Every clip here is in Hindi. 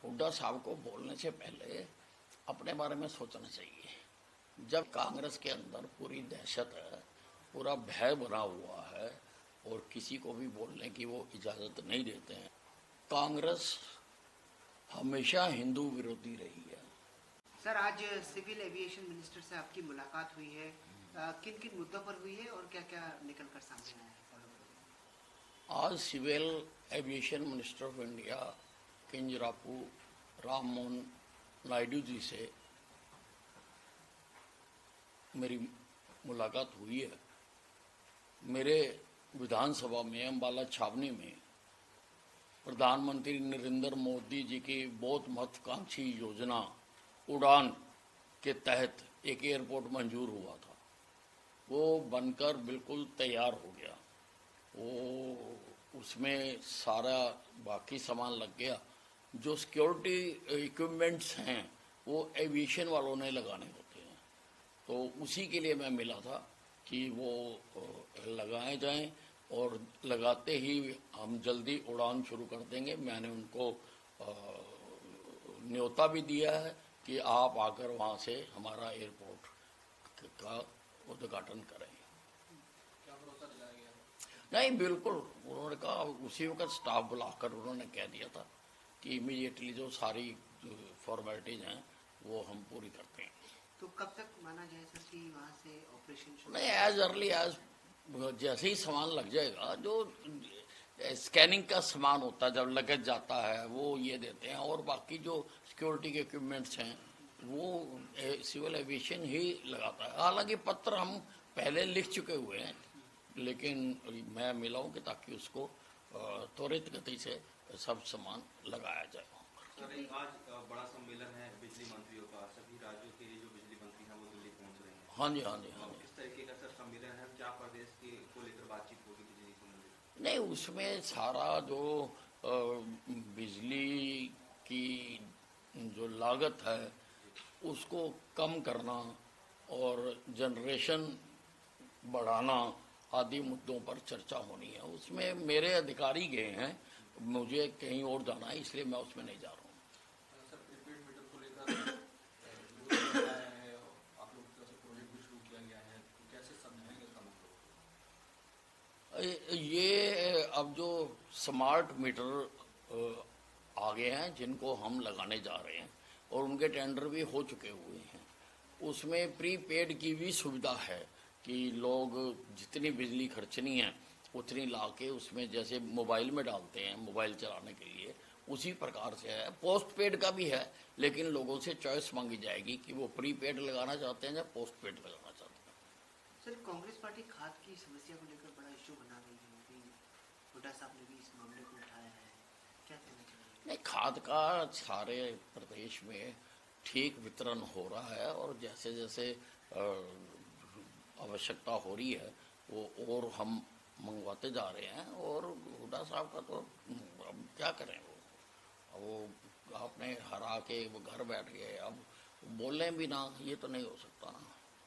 हुड्डा साहब को बोलने से पहले अपने बारे में सोचना चाहिए। जब कांग्रेस के अंदर पूरी दहशत है, पूरा भय बना हुआ है और किसी को भी बोलने की वो इजाज़त नहीं देते हैं। कांग्रेस हमेशा हिंदू विरोधी रही है। सर, आज सिविल एविएशन मिनिस्टर से आपकी मुलाकात हुई है, किन किन मुद्दों पर हुई है और क्या क्या निकल कर सामने आया है? आज civil aviation minister of India Kinjarapu Ram Mohan Naidu ji से मेरी मुलाकात हुई है। मेरे विधानसभा में अम्बाला छावनी में प्रधानमंत्री नरेंद्र मोदी जी की बहुत महत्वाकांक्षी योजना उड़ान के तहत एक एयरपोर्ट मंजूर हुआ था। वो बनकर बिल्कुल तैयार हो गया। वो उसमें सारा बाकी सामान लग गया। जो सिक्योरिटी इक्विपमेंट्स हैं वो एविएशन वालों ने लगाने होते हैं, तो उसी के लिए मैं मिला था कि वो लगाए जाएं और लगाते ही हम जल्दी उड़ान शुरू कर देंगे। मैंने उनको न्योता भी दिया है कि आप आकर वहाँ से हमारा एयरपोर्ट का उद्घाटन करें। क्या भरोसा दिलाया गया? नहीं, बिल्कुल। उन्होंने कहा, उसी वक्त स्टाफ बुलाकर उन्होंने कह दिया था कि इमीडिएटली जो सारी फॉर्मेलिटीज हैं वो हम पूरी करते हैं। तो कब तक माना जाए सर कि वहाँ से ऑपरेशन शुरू? नहीं, एज अर्ली एज जैसे ही सामान लग जाएगा। जो स्कैनिंग का सामान होता है, जब लगेज जाता है वो ये देते हैं, और बाकी जो सिक्योरिटी के इक्विपमेंट्स हैं वो सिविल एविएशन ही लगाता है। हालांकि पत्र हम पहले लिख चुके हुए हैं, लेकिन मैं मिला हूँ कि ताकि उसको त्वरित गति से सब सामान लगाया जाए। सर, आज बड़ा सम्मेलन है बिजली मंत्रियों का। सभी राज्यों के जो बिजली मंत्री हैं वो दिल्ली पहुंच रहे हैं। हाँ जी, हाँ जी, हाँ जी। किस तरीके का सर सम्मेलन है? क्या प्रदेश के को लेकर बातचीत होगी बिजली संबंधित? नहीं, उसमें सारा जो बिजली की जो लागत है उसको कम करना और जनरेशन बढ़ाना आदि मुद्दों पर चर्चा होनी है। उसमें मेरे अधिकारी गए हैं, मुझे कहीं और जाना है, इसलिए मैं उसमें नहीं जा रहा हूँ। सर, प्रीपेड मीटर को लेकर है, आप लोगों की तरफ से प्रोजेक्ट भी शुरू किया गया है, तो कैसे समझाएंगे इसका मतलब? ये अब जो स्मार्ट मीटर आ गए हैं जिनको हम लगाने जा रहे हैं और उनके टेंडर भी हो चुके हुए हैं, उसमें प्रीपेड की भी सुविधा है कि लोग जितनी बिजली खर्चनी है उतनी ला के उसमें जैसे मोबाइल में डालते हैं मोबाइल चलाने के लिए, उसी प्रकार से है। पोस्ट पेड का भी है, लेकिन लोगों से चॉइस मांगी जाएगी कि वो प्रीपेड लगाना चाहते हैं या पोस्ट पेड लगाना चाहते हैं। सर, कांग्रेस पार्टी खाद की समस्या को लेकर बड़ा इश्यू बना रही है। हुड्डा साहब ने भी इस मामले को उठाया है, क्या कहना चाहिए? नहीं, खाद का सारे प्रदेश में ठीक वितरण हो रहा है और जैसे जैसे आवश्यकता हो रही है वो और हम मंगवाते जा रहे हैं। और हुड्डा साहब का तो अब क्या करें, वो आपने हरा के वो घर बैठ गए, अब बोलें भी ना, ये तो नहीं हो सकता ना।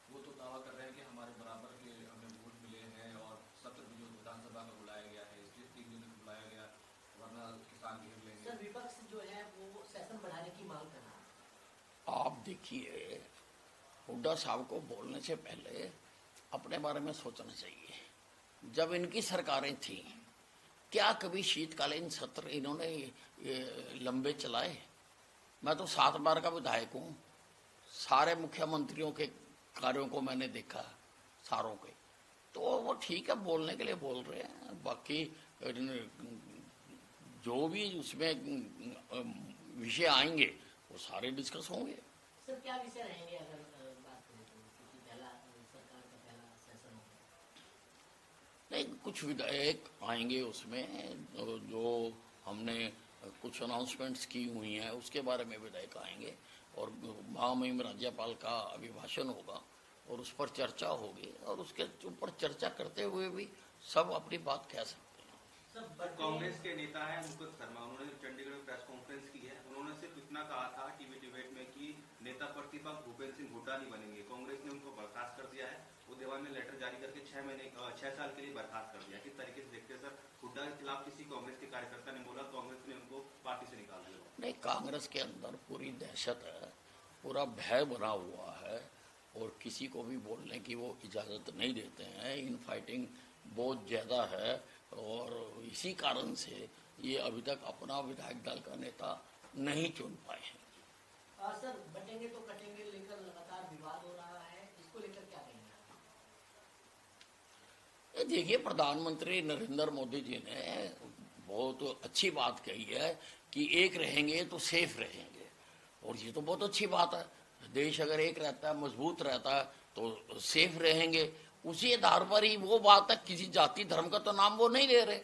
वो तो दावा कर रहे हैं कि हमारे बराबर के हमें वोट मिले हैं और सत्र भी जो विधानसभा में बुलाया गया है, इसलिए 3 दिन बुलाया गया, वरना किसान घेर लेंगे। सर, विपक्ष जो है वो सेशन बढ़ाने की मांग कर रहा है। आप देखिए, हुड्डा साहब को बोलने से पहले अपने बारे में सोचना चाहिए। जब इनकी सरकारें थी, क्या कभी शीतकालीन सत्र इन्होंने लंबे चलाए? मैं तो 7 बार का विधायक हूँ, सारे मुख्यमंत्रियों के कार्यों को मैंने देखा, सारों के। तो वो ठीक है, बोलने के लिए बोल रहे हैं, बाकी जो भी उसमें विषय आएंगे वो सारे डिस्कस होंगे। सर, क्या विषय रहेंगे अगर बात करें तो, क्योंकि पहला सरकार का पहला सेशन होगा? नहीं, कुछ विधायक आएंगे उसमें, जो हमने कुछ अनाउंसमेंट्स की हुई हैं उसके बारे में विधायक आएंगे और महामहिम राज्यपाल का अभिभाषण होगा और उस पर चर्चा होगी और उसके ऊपर चर्चा करते हुए भी सब अपनी बात कह सकते हैं। कांग्रेस के नेता हैं मुकुल शर्मा, उन्होंने चंडीगढ़ में प्रेस कॉन्फ्रेंस की है। उन्होंने सिर्फ इतना कहा था टीवी डिबेट में कि नेता प्रतिपक्ष भूपेंद्र सिंह हुड्डा नहीं बनेंगे। कांग्रेस ने उनको बर्खास्त कर दिया है। वो देवान में लेटर जारी करके 6 साल के लिए बर्खास्त कर दिया। किस तरीके से देखते हैं सर? हुड्डा के खिलाफ किसी कांग्रेस के कार्यकर्ता ने बोला, कांग्रेस ने उनको पार्टी से निकाल दिया। नहीं, कांग्रेस के अंदर पूरी दहशत है, पूरा भय बना हुआ है और किसी को भी बोलने की वो इजाज़त नहीं देते हैं। इन फाइटिंग बहुत ज़्यादा है और इसी कारण से ये अभी तक अपना विधायक दल का नेता नहीं चुन पाए हैं। सर, बटेंगे तो कटेंगे लेकर लगातार विवाद हो रहा है, इसको लेकर क्या कहेंगे आप? देखिए, प्रधानमंत्री नरेंद्र मोदी जी ने बहुत अच्छी बात कही है कि एक रहेंगे तो सेफ रहेंगे, और ये तो बहुत अच्छी बात है। देश अगर एक रहता है, मजबूत रहता है, तो सेफ रहेंगे। उसी आधार पर ही वो बात है, किसी जाति धर्म का तो नाम वो नहीं ले रहे,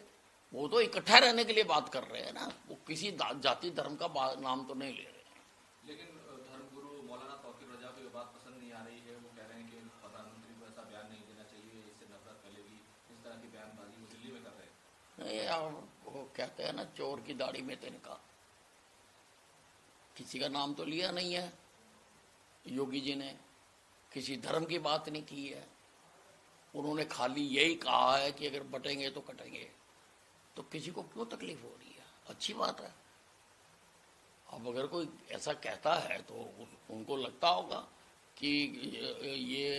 वो तो इकट्ठा रहने के लिए बात कर रहे हैं ना, वो किसी जाति धर्म का नाम तो नहीं ले रहे। लेकिन धर्मगुरु मौलाना तौकीर रजा को ये बात पसंद नहीं आ रही है। वो कह रहे हैं कि प्रधानमंत्री को ऐसा बयान नहीं देना चाहिए, इससे नफरत फैलेगी। इस तरह की बयानबाजी वो दिल्ली में कर रहे हैं। नहीं, वो कहते हैं ना, चोर की दाढ़ी में तिनका। किसी का नाम तो लिया नहीं है योगी जी ने, किसी धर्म की बात नहीं की है। उन्होंने खाली यही कहा है कि अगर बटेंगे तो कटेंगे, तो किसी को क्यों तकलीफ हो रही है? अच्छी बात है। अब अगर कोई ऐसा कहता है तो उनको लगता होगा कि ये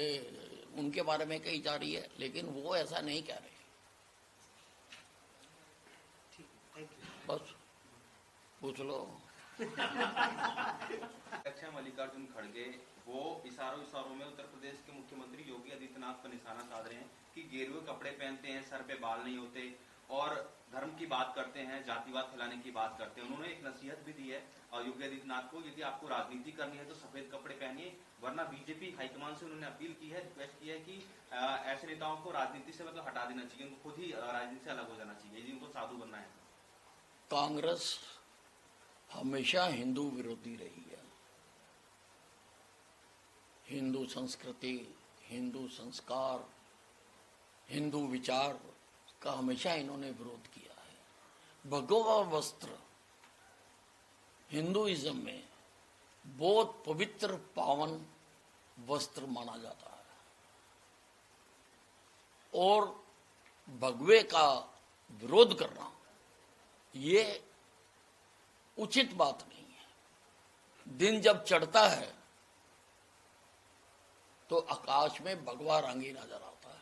उनके बारे में कही जा रही है, लेकिन वो ऐसा नहीं कह रहे। Thank you. बस पूछ लो। अध्यक्ष मल्लिकार्जुन खड़गे वो इशारों में उत्तर प्रदेश के मुख्यमंत्री योगी आदित्यनाथ पर निशाना साध रहे हैं कि गेरुए कपड़े पहनते हैं, सर पे बाल नहीं होते और धर्म की बात करते हैं, जातिवाद फैलाने की बात करते हैं। उन्होंने एक नसीहत भी दी है योगी आदित्यनाथ को, यदि आपको राजनीति करनी है तो सफेद कपड़े पहनिए, वरना बीजेपी हाईकमान से उन्होंने अपील की है, रिक्वेस्ट की है कि ऐसे नेताओं को राजनीति से मतलब हटा देना चाहिए, उनको खुद ही राजनीति से अलग हो जाना चाहिए यदि उनको साधु बनना है। कांग्रेस हमेशा हिंदू विरोधी रही है। हिंदू संस्कृति, हिंदू संस्कार, हिंदू विचार का हमेशा इन्होंने विरोध किया है। भगवा वस्त्र हिंदुइज्म में बहुत पवित्र पावन वस्त्र माना जाता है और भगवे का विरोध करना ये उचित बात नहीं है। दिन जब चढ़ता है तो आकाश में भगवा रंग ही नजर आता है।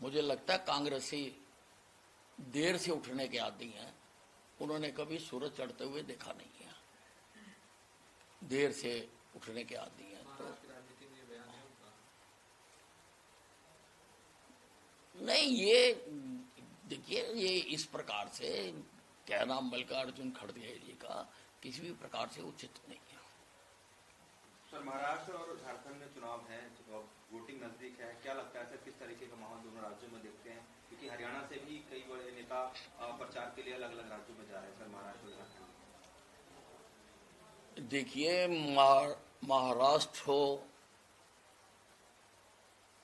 मुझे लगता है कांग्रेसी देर से उठने के आदी हैं, उन्होंने कभी सूरज चढ़ते हुए देखा नहीं है। देर से उठने के आदी हैं तो नहीं, ये देखिए, ये इस प्रकार से कहना मल्लिकार्जुन खड़गे जी का किसी भी प्रकार से उचित नहीं है। सर, महाराष्ट्र और झारखंड में चुनाव है, वोटिंग नजदीक है, क्या लगता है सर किस तरीके का माहौल दोनों राज्यों में देखते हैं? क्योंकि हरियाणा से भी कई बड़े नेता प्रचार के लिए अलग अलग राज्यों में जा रहे हैं सर, महाराष्ट्र और झारखंड। देखिए, महाराष्ट्र हो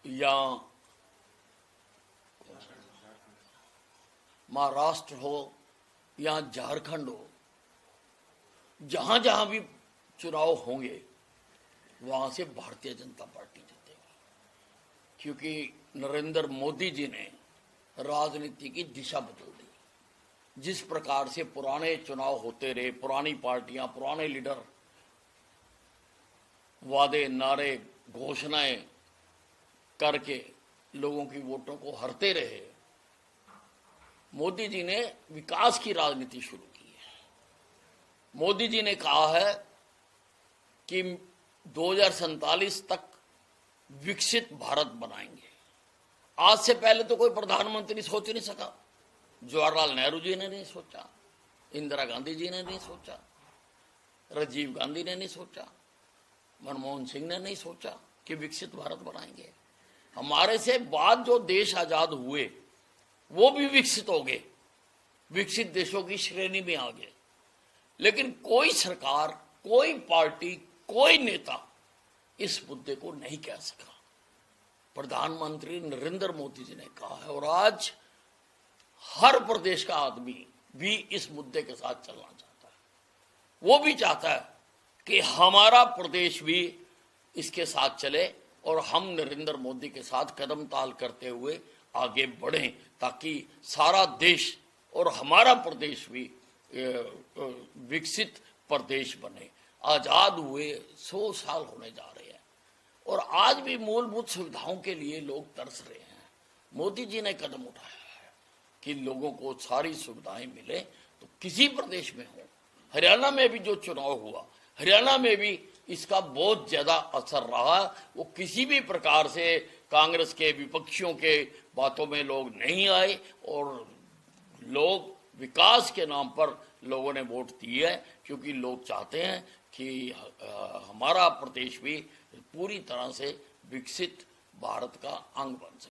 या महाराष्ट्र हो या झारखंड हो, जहां जहां भी चुनाव होंगे वहां से भारतीय जनता पार्टी जीतेगी, क्योंकि नरेंद्र मोदी जी ने राजनीति की दिशा बदल दी। जिस प्रकार से पुराने चुनाव होते रहे, पुरानी पार्टियां, पुराने लीडर वादे, नारे, घोषणाएं करके लोगों की वोटों को हरते रहे, मोदी जी ने विकास की राजनीति शुरू की है। मोदी जी ने कहा है कि 2047 तक विकसित भारत बनाएंगे। आज से पहले तो कोई प्रधानमंत्री सोच नहीं सका। जवाहरलाल नेहरू जी ने नहीं सोचा, इंदिरा गांधी जी ने नहीं सोचा, राजीव गांधी ने नहीं सोचा, मनमोहन सिंह ने नहीं सोचा कि विकसित भारत बनाएंगे। हमारे से बाद जो देश आजाद हुए वो भी विकसित हो गए, विकसित देशों की श्रेणी में आ गए, लेकिन कोई सरकार, कोई पार्टी, कोई नेता इस मुद्दे को नहीं कह सका। प्रधानमंत्री नरेंद्र मोदी जी ने कहा है और आज हर प्रदेश का आदमी भी इस मुद्दे के साथ चलना चाहता है। वो भी चाहता है कि हमारा प्रदेश भी इसके साथ चले और हम नरेंद्र मोदी के साथ कदम ताल करते हुए आगे बढ़ें, ताकि सारा देश और हमारा प्रदेश भी विकसित प्रदेश बने। आजाद हुए 100 साल होने जा रहे हैं और आज भी मूलभूत सुविधाओं के लिए लोग तरस रहे हैं। मोदी जी ने कदम उठाया है कि लोगों को सारी सुविधाएं मिले, तो किसी प्रदेश में हो। हरियाणा में भी जो चुनाव हुआ, हरियाणा में भी इसका बहुत ज्यादा असर रहा। वो किसी भी प्रकार से कांग्रेस के विपक्षियों के बातों में लोग नहीं आए और लोग विकास के नाम पर लोगों ने वोट दिए है, क्योंकि लोग चाहते हैं कि हमारा प्रदेश भी पूरी तरह से विकसित भारत का अंग बन सके।